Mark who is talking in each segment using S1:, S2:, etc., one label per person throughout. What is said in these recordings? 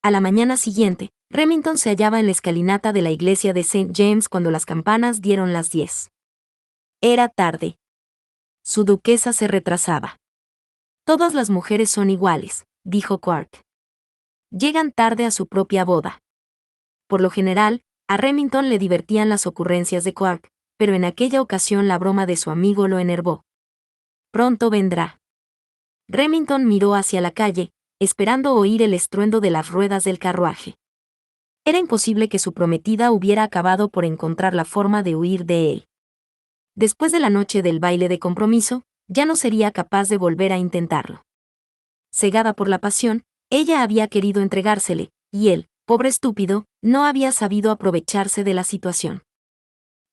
S1: A la mañana siguiente, Remington se hallaba en la escalinata de la iglesia de St. James cuando las campanas dieron las 10. Era tarde. Su duquesa se retrasaba. Todas las mujeres son iguales, dijo Quark. Llegan tarde a su propia boda. Por lo general, a Remington le divertían las ocurrencias de Quark, pero en aquella ocasión la broma de su amigo lo enervó. Pronto vendrá. Remington miró hacia la calle, esperando oír el estruendo de las ruedas del carruaje. Era imposible que su prometida hubiera acabado por encontrar la forma de huir de él. Después de la noche del baile de compromiso, ya no sería capaz de volver a intentarlo. Cegada por la pasión, ella había querido entregársele, y él, pobre estúpido, no había sabido aprovecharse de la situación.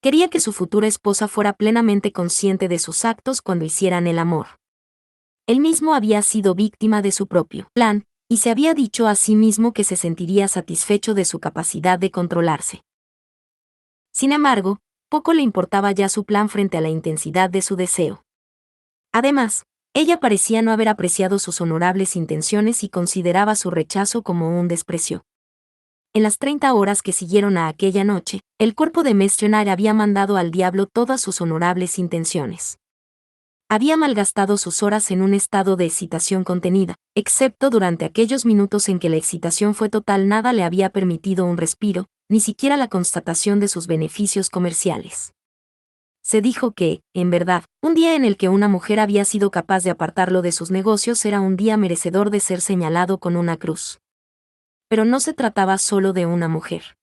S1: Quería que su futura esposa fuera plenamente consciente de sus actos cuando hicieran el amor. Él mismo había sido víctima de su propio plan, y se había dicho a sí mismo que se sentiría satisfecho de su capacidad de controlarse. Sin embargo, poco le importaba ya su plan frente a la intensidad de su deseo. Además, ella parecía no haber apreciado sus honorables intenciones y consideraba su rechazo como un desprecio. En las 30 horas que siguieron a aquella noche, el cuerpo de Mestrenard había mandado al diablo todas sus honorables intenciones. Había malgastado sus horas en un estado de excitación contenida, excepto durante aquellos minutos en que la excitación fue total. Nada le había permitido un respiro, ni siquiera la constatación de sus beneficios comerciales. Se dijo que, en verdad, un día en el que una mujer había sido capaz de apartarlo de sus negocios era un día merecedor de ser señalado con una cruz. Pero no se trataba solo de una mujer.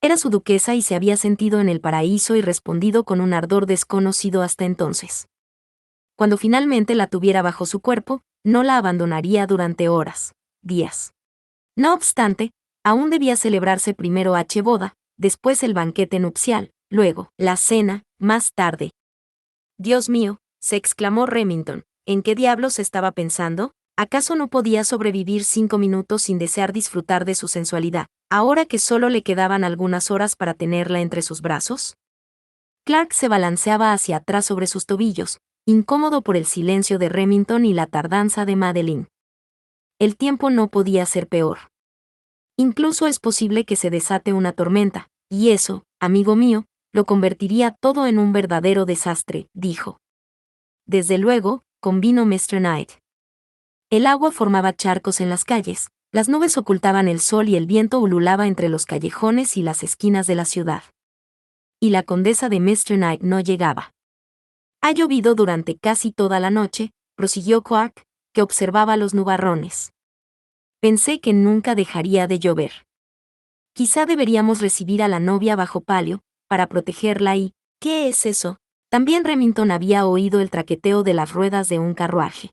S1: Era su duquesa y se había sentido en el paraíso y respondido con un ardor desconocido hasta entonces. Cuando finalmente la tuviera bajo su cuerpo, no la abandonaría durante horas, días. No obstante, aún debía celebrarse primero boda, después el banquete nupcial, luego, la cena, más tarde. Dios mío, se exclamó Remington, ¿en qué diablos estaba pensando? ¿Acaso no podía sobrevivir 5 minutos sin desear disfrutar de su sensualidad, ahora que solo le quedaban algunas horas para tenerla entre sus brazos? Clark se balanceaba hacia atrás sobre sus tobillos, incómodo por el silencio de Remington y la tardanza de Madeline. El tiempo no podía ser peor. Incluso es posible que se desate una tormenta, y eso, amigo mío, lo convertiría todo en un verdadero desastre, dijo. Desde luego, convino Mestrenard. El agua formaba charcos en las calles, las nubes ocultaban el sol y el viento ululaba entre los callejones y las esquinas de la ciudad. Y la condesa de Mestrenard no llegaba. Ha llovido durante casi toda la noche, prosiguió Quark, que observaba los nubarrones. Pensé que nunca dejaría de llover. Quizá deberíamos recibir a la novia bajo palio, para protegerla y... ¿Qué es eso? También Remington había oído el traqueteo de las ruedas de un carruaje.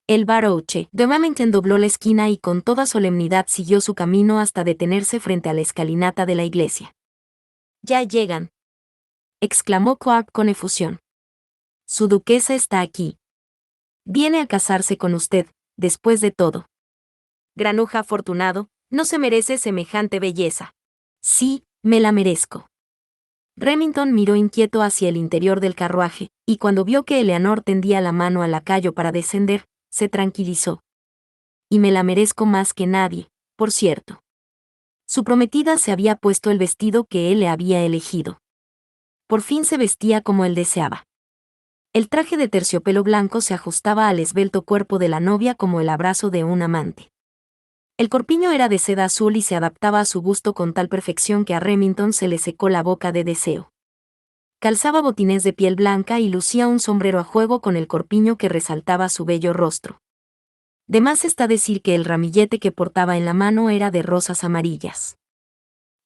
S1: El barouche de Remington dobló la esquina y con toda solemnidad siguió su camino hasta detenerse frente a la escalinata de la iglesia. «Ya llegan», exclamó Quark con efusión. «Su duquesa está aquí. Viene a casarse con usted, después de todo. Granuja afortunado, no se merece semejante belleza». «Sí, me la merezco». Remington miró inquieto hacia el interior del carruaje, y cuando vio que Eleanor tendía la mano al lacayo para descender, se tranquilizó. «Y me la merezco más que nadie, por cierto». Su prometida se había puesto el vestido que él le había elegido. Por fin se vestía como él deseaba. El traje de terciopelo blanco se ajustaba al esbelto cuerpo de la novia como el abrazo de un amante. El corpiño era de seda azul y se adaptaba a su gusto con tal perfección que a Remington se le secó la boca de deseo. Calzaba botines de piel blanca y lucía un sombrero a juego con el corpiño que resaltaba su bello rostro. De más está decir que el ramillete que portaba en la mano era de rosas amarillas.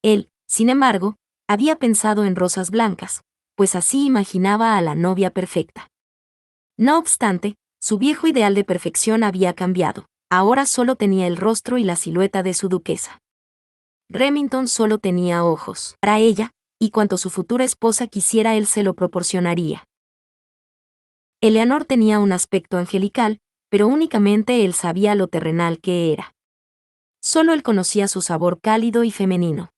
S1: Él, sin embargo, había pensado en rosas blancas, pues así imaginaba a la novia perfecta. No obstante, su viejo ideal de perfección había cambiado. Ahora solo tenía el rostro y la silueta de su duquesa. Remington solo tenía ojos para ella, y cuanto su futura esposa quisiera él se lo proporcionaría. Eleanor tenía un aspecto angelical, pero únicamente él sabía lo terrenal que era. Solo él conocía su sabor cálido y femenino.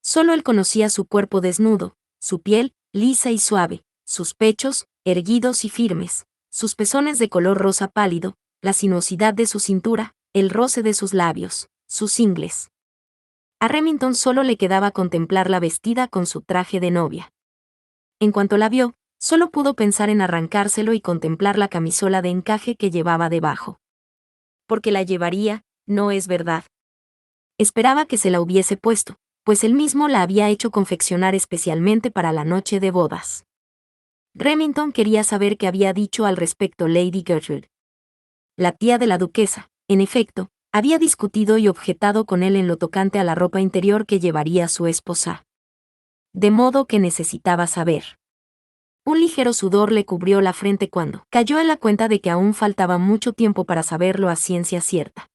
S1: Solo él conocía su cuerpo desnudo, su piel, lisa y suave, sus pechos, erguidos y firmes, sus pezones de color rosa pálido, la sinuosidad de su cintura, el roce de sus labios, sus ingles. A Remington solo le quedaba contemplarla vestida con su traje de novia. En cuanto la vio, solo pudo pensar en arrancárselo y contemplar la camisola de encaje que llevaba debajo. Porque la llevaría, no es verdad. Esperaba que se la hubiese puesto, pues él mismo la había hecho confeccionar especialmente para la noche de bodas. Remington quería saber qué había dicho al respecto Lady Gertrude. La tía de la duquesa, en efecto, había discutido y objetado con él en lo tocante a la ropa interior que llevaría su esposa. De modo que necesitaba saber. Un ligero sudor le cubrió la frente cuando cayó en la cuenta de que aún faltaba mucho tiempo para saberlo a ciencia cierta.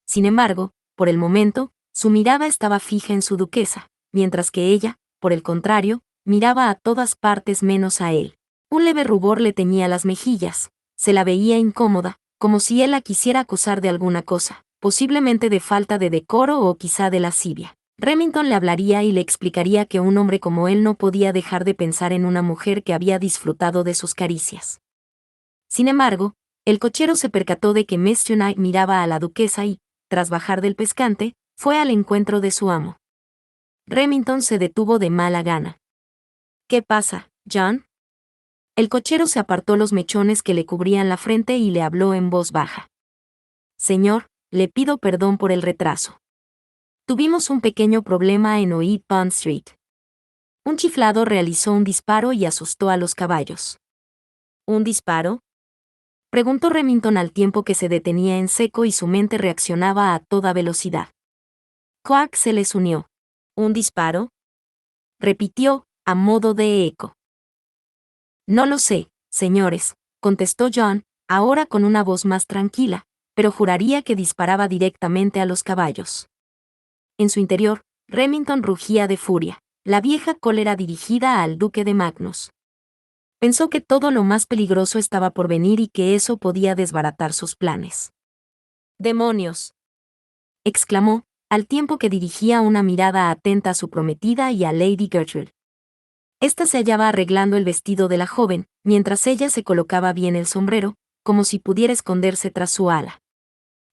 S1: Sin embargo, por el momento, su mirada estaba fija en su duquesa, mientras que ella, por el contrario, miraba a todas partes menos a él. Un leve rubor le teñía las mejillas, se la veía incómoda, como si él la quisiera acusar de alguna cosa, posiblemente de falta de decoro o quizá de lascivia. Remington le hablaría y le explicaría que un hombre como él no podía dejar de pensar en una mujer que había disfrutado de sus caricias. Sin embargo, el cochero se percató de que Mr. Knight miraba a la duquesa y, tras bajar del pescante, fue al encuentro de su amo. Remington se detuvo de mala gana. ¿Qué pasa, John? El cochero se apartó los mechones que le cubrían la frente y le habló en voz baja. Señor, le pido perdón por el retraso. Tuvimos un pequeño problema en Old Bond Street. Un chiflado realizó un disparo y asustó a los caballos. ¿Un disparo? Preguntó Remington al tiempo que se detenía en seco y su mente reaccionaba a toda velocidad. Clark se les unió. ¿Un disparo? Repitió, a modo de eco. No lo sé, señores, contestó John, ahora con una voz más tranquila, pero juraría que disparaba directamente a los caballos. En su interior, Remington rugía de furia, la vieja cólera dirigida al duque de Magnus. Pensó que todo lo más peligroso estaba por venir y que eso podía desbaratar sus planes. ¡Demonios!, exclamó, al tiempo que dirigía una mirada atenta a su prometida y a Lady Gertrude. Esta se hallaba arreglando el vestido de la joven, mientras ella se colocaba bien el sombrero, como si pudiera esconderse tras su ala.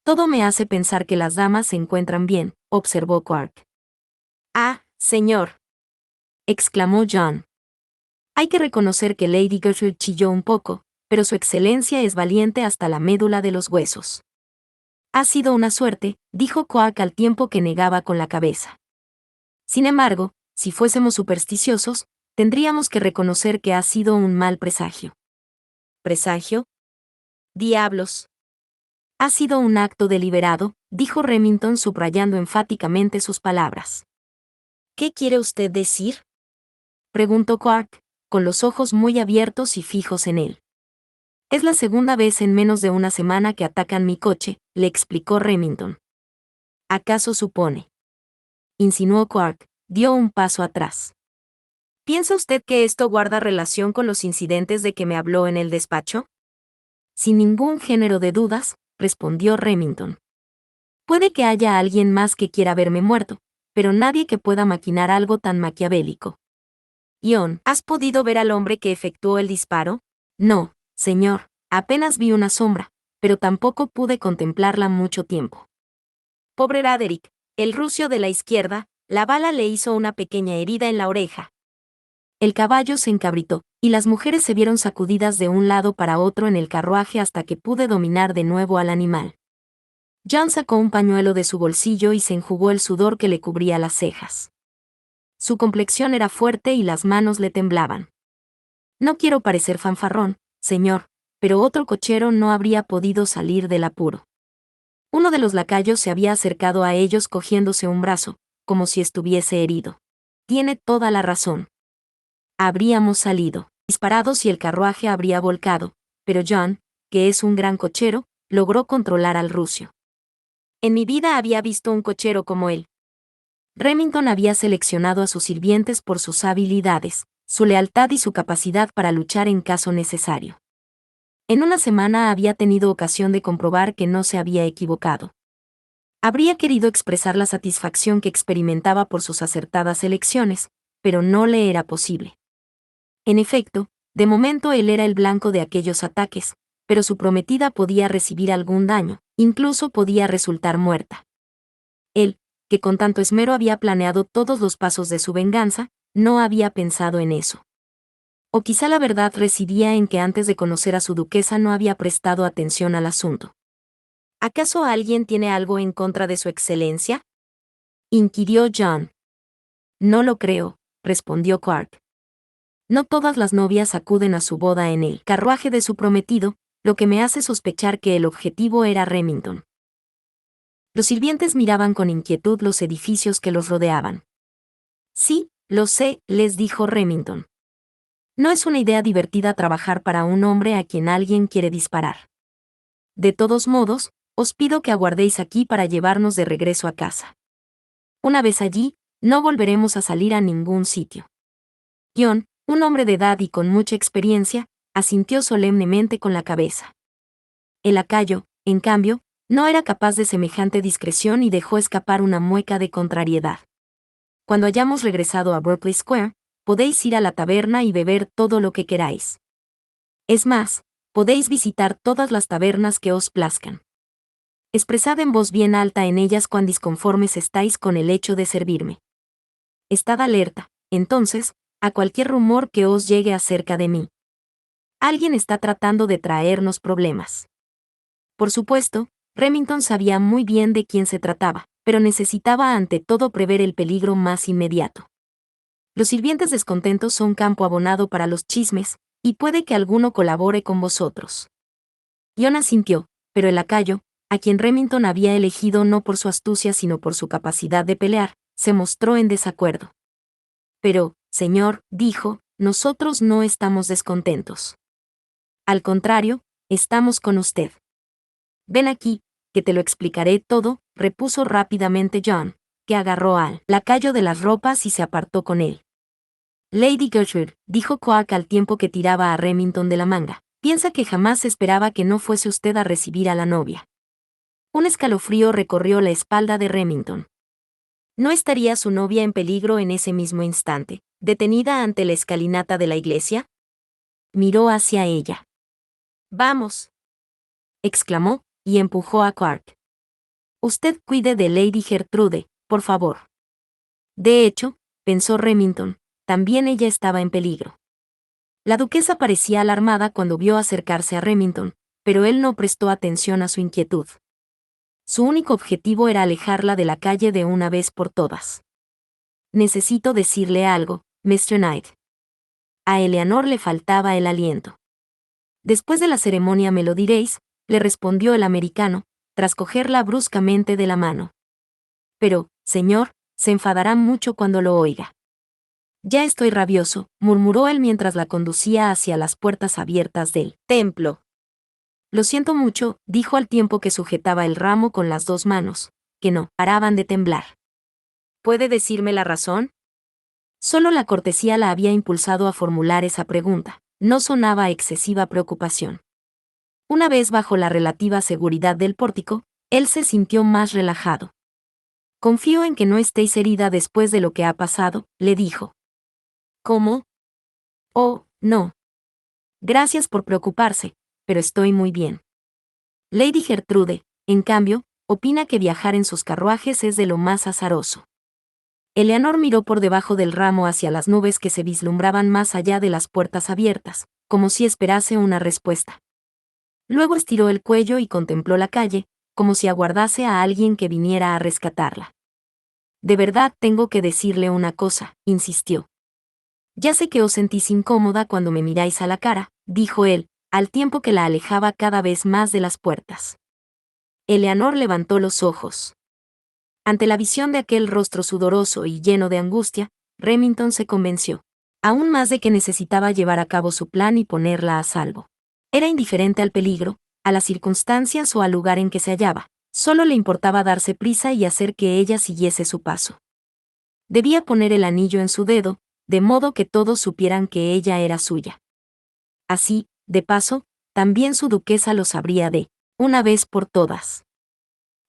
S1: Todo me hace pensar que las damas se encuentran bien, observó Clark. Ah, señor, exclamó John. Hay que reconocer que Lady Gertrude chilló un poco, pero su excelencia es valiente hasta la médula de los huesos. Ha sido una suerte, dijo Clark al tiempo que negaba con la cabeza. Sin embargo, si fuésemos supersticiosos, tendríamos que reconocer que ha sido un mal presagio. ¿Presagio? Diablos. Ha sido un acto deliberado, dijo Remington subrayando enfáticamente sus palabras. ¿Qué quiere usted decir?, preguntó Clark, con los ojos muy abiertos y fijos en él. Es la segunda vez en menos de una semana que atacan mi coche, le explicó Remington. ¿Acaso supone? Insinuó Clark, dio un paso atrás. ¿Piensa usted que esto guarda relación con los incidentes de que me habló en el despacho? Sin ningún género de dudas, respondió Remington. Puede que haya alguien más que quiera verme muerto, pero nadie que pueda maquinar algo tan maquiavélico. John, ¿has podido ver al hombre que efectuó el disparo? No, señor, apenas vi una sombra, pero tampoco pude contemplarla mucho tiempo. Pobre Raderick, el rucio de la izquierda, la bala le hizo una pequeña herida en la oreja. El caballo se encabritó, y las mujeres se vieron sacudidas de un lado para otro en el carruaje hasta que pude dominar de nuevo al animal. John sacó un pañuelo de su bolsillo y se enjugó el sudor que le cubría las cejas. Su complexión era fuerte y las manos le temblaban. No quiero parecer fanfarrón, señor, pero otro cochero no habría podido salir del apuro. Uno de los lacayos se había acercado a ellos cogiéndose un brazo, como si estuviese herido. Tiene toda la razón. Habríamos salido disparados y el carruaje habría volcado, pero John, que es un gran cochero, logró controlar al rucio. En mi vida había visto un cochero como él. Remington había seleccionado a sus sirvientes por sus habilidades, su lealtad y su capacidad para luchar en caso necesario. En una semana había tenido ocasión de comprobar que no se había equivocado. Habría querido expresar la satisfacción que experimentaba por sus acertadas elecciones, pero no le era posible. En efecto, de momento él era el blanco de aquellos ataques, pero su prometida podía recibir algún daño, incluso podía resultar muerta. Él, que con tanto esmero había planeado todos los pasos de su venganza, no había pensado en eso. O quizá la verdad residía en que antes de conocer a su duquesa no había prestado atención al asunto. ¿Acaso alguien tiene algo en contra de su excelencia?, inquirió John. No lo creo, respondió Quark. No todas las novias acuden a su boda en el carruaje de su prometido, lo que me hace sospechar que el objetivo era Remington. Los sirvientes miraban con inquietud los edificios que los rodeaban. Sí, lo sé, les dijo Remington. No es una idea divertida trabajar para un hombre a quien alguien quiere disparar. De todos modos, os pido que aguardéis aquí para llevarnos de regreso a casa. Una vez allí, no volveremos a salir a ningún sitio. John, un hombre de edad y con mucha experiencia, asintió solemnemente con la cabeza. El lacayo, en cambio, no era capaz de semejante discreción y dejó escapar una mueca de contrariedad. Cuando hayamos regresado a Berkeley Square, podéis ir a la taberna y beber todo lo que queráis. Es más, podéis visitar todas las tabernas que os plazcan. Expresad en voz bien alta en ellas cuán disconformes estáis con el hecho de servirme. Estad alerta, entonces, a cualquier rumor que os llegue acerca de mí. Alguien está tratando de traernos problemas. Por supuesto, Remington sabía muy bien de quién se trataba, pero necesitaba ante todo prever el peligro más inmediato. Los sirvientes descontentos son campo abonado para los chismes, y puede que alguno colabore con vosotros. John asintió, pero el lacayo, a quien Remington había elegido no por su astucia sino por su capacidad de pelear, se mostró en desacuerdo. Pero, señor, dijo, nosotros no estamos descontentos. Al contrario, estamos con usted. Ven aquí, que te lo explicaré todo, repuso rápidamente John, que agarró al lacayo de las ropas y se apartó con él. Lady Gertrude, dijo Quark al tiempo que tiraba a Remington de la manga, piensa que jamás esperaba que no fuese usted a recibir a la novia. Un escalofrío recorrió la espalda de Remington. ¿No estaría su novia en peligro en ese mismo instante, detenida ante la escalinata de la iglesia? Miró hacia ella. Vamos, exclamó, y empujó a Quark. Usted cuide de Lady Gertrude, por favor. De hecho, pensó Remington, también ella estaba en peligro. La duquesa parecía alarmada cuando vio acercarse a Remington, pero él no prestó atención a su inquietud. Su único objetivo era alejarla de la calle de una vez por todas. Necesito decirle algo, Mr. Knight. A Eleanor le faltaba el aliento. Después de la ceremonia me lo diréis, le respondió el americano, tras cogerla bruscamente de la mano. Pero, señor, se enfadará mucho cuando lo oiga. Ya estoy rabioso, murmuró él mientras la conducía hacia las puertas abiertas del templo. Lo siento mucho, dijo al tiempo que sujetaba el ramo con las dos manos, que no paraban de temblar. ¿Puede decirme la razón? Solo la cortesía la había impulsado a formular esa pregunta, no sonaba excesiva preocupación. Una vez bajo la relativa seguridad del pórtico, él se sintió más relajado. Confío en que no estéis herida después de lo que ha pasado, le dijo. ¿Cómo? Oh, no. Gracias por preocuparse, pero estoy muy bien. Lady Gertrude, en cambio, opina que viajar en sus carruajes es de lo más azaroso. Eleanor miró por debajo del ramo hacia las nubes que se vislumbraban más allá de las puertas abiertas, como si esperase una respuesta. Luego estiró el cuello y contempló la calle, como si aguardase a alguien que viniera a rescatarla. De verdad tengo que decirle una cosa, insistió. Ya sé que os sentís incómoda cuando me miráis a la cara, dijo él, al tiempo que la alejaba cada vez más de las puertas. Eleanor levantó los ojos. Ante la visión de aquel rostro sudoroso y lleno de angustia, Remington se convenció, aún más de que necesitaba llevar a cabo su plan y ponerla a salvo. Era indiferente al peligro, a las circunstancias o al lugar en que se hallaba, solo le importaba darse prisa y hacer que ella siguiese su paso. Debía poner el anillo en su dedo, de modo que todos supieran que ella era suya. Así, de paso, también su duquesa lo sabría de una vez por todas.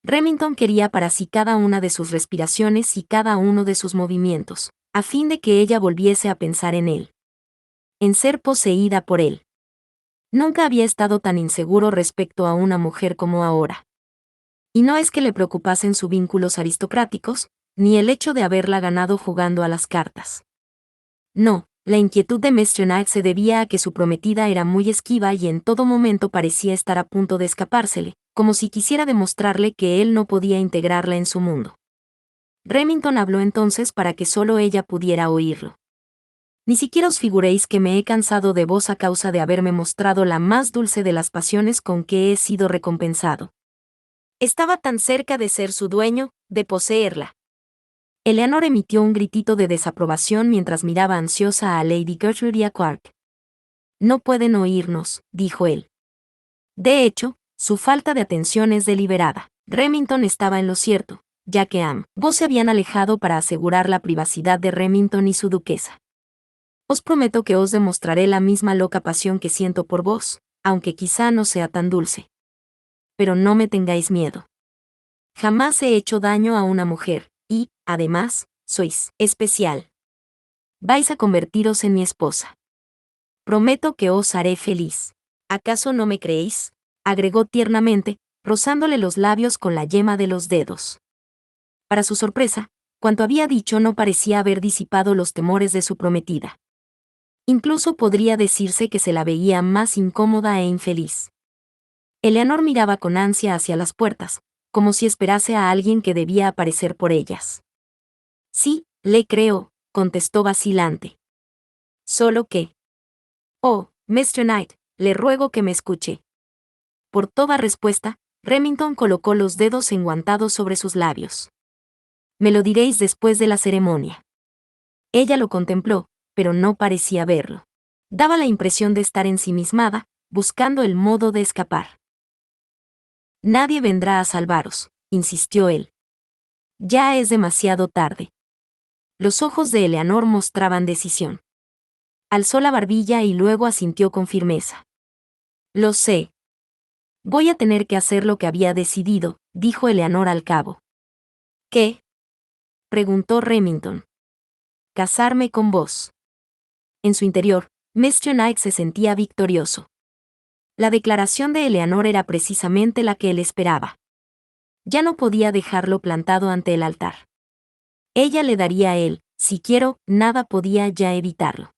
S1: Remington quería para sí cada una de sus respiraciones y cada uno de sus movimientos, a fin de que ella volviese a pensar en él. En ser poseída por él. Nunca había estado tan inseguro respecto a una mujer como ahora. Y no es que le preocupasen sus vínculos aristocráticos, ni el hecho de haberla ganado jugando a las cartas. No, la inquietud de Mr. Knight se debía a que su prometida era muy esquiva y en todo momento parecía estar a punto de escapársele, como si quisiera demostrarle que él no podía integrarla en su mundo. Remington habló entonces para que solo ella pudiera oírlo. Ni siquiera os figuréis que me he cansado de vos a causa de haberme mostrado la más dulce de las pasiones con que he sido recompensado. Estaba tan cerca de ser su dueño, de poseerla. Eleanor emitió un gritito de desaprobación mientras miraba ansiosa a Lady Gertrude y a Quark. No pueden oírnos, dijo él. De hecho, su falta de atención es deliberada. Remington estaba en lo cierto, ya que ambos se habían alejado para asegurar la privacidad de Remington y su duquesa. Os prometo que os demostraré la misma loca pasión que siento por vos, aunque quizá no sea tan dulce. Pero no me tengáis miedo. Jamás he hecho daño a una mujer, y, además, sois especial. Vais a convertiros en mi esposa. Prometo que os haré feliz. ¿Acaso no me creéis?, agregó tiernamente, rozándole los labios con la yema de los dedos. Para su sorpresa, cuanto había dicho no parecía haber disipado los temores de su prometida. Incluso podría decirse que se la veía más incómoda e infeliz. Eleanor miraba con ansia hacia las puertas, como si esperase a alguien que debía aparecer por ellas. Sí, le creo, contestó vacilante. Solo que... Oh, Mr. Knight, le ruego que me escuche. Por toda respuesta, Remington colocó los dedos enguantados sobre sus labios. Me lo diréis después de la ceremonia. Ella lo contempló, pero no parecía verlo. Daba la impresión de estar ensimismada, buscando el modo de escapar. Nadie vendrá a salvaros, insistió él. Ya es demasiado tarde. Los ojos de Eleanor mostraban decisión. Alzó la barbilla y luego asintió con firmeza. Lo sé. Voy a tener que hacer lo que había decidido, dijo Eleanor al cabo. ¿Qué?, preguntó Remington. Casarme con vos. En su interior, Mr. Knight se sentía victorioso. La declaración de Eleanor era precisamente la que él esperaba. Ya no podía dejarlo plantado ante el altar. Ella le daría a él, si quiero, nada podía ya evitarlo.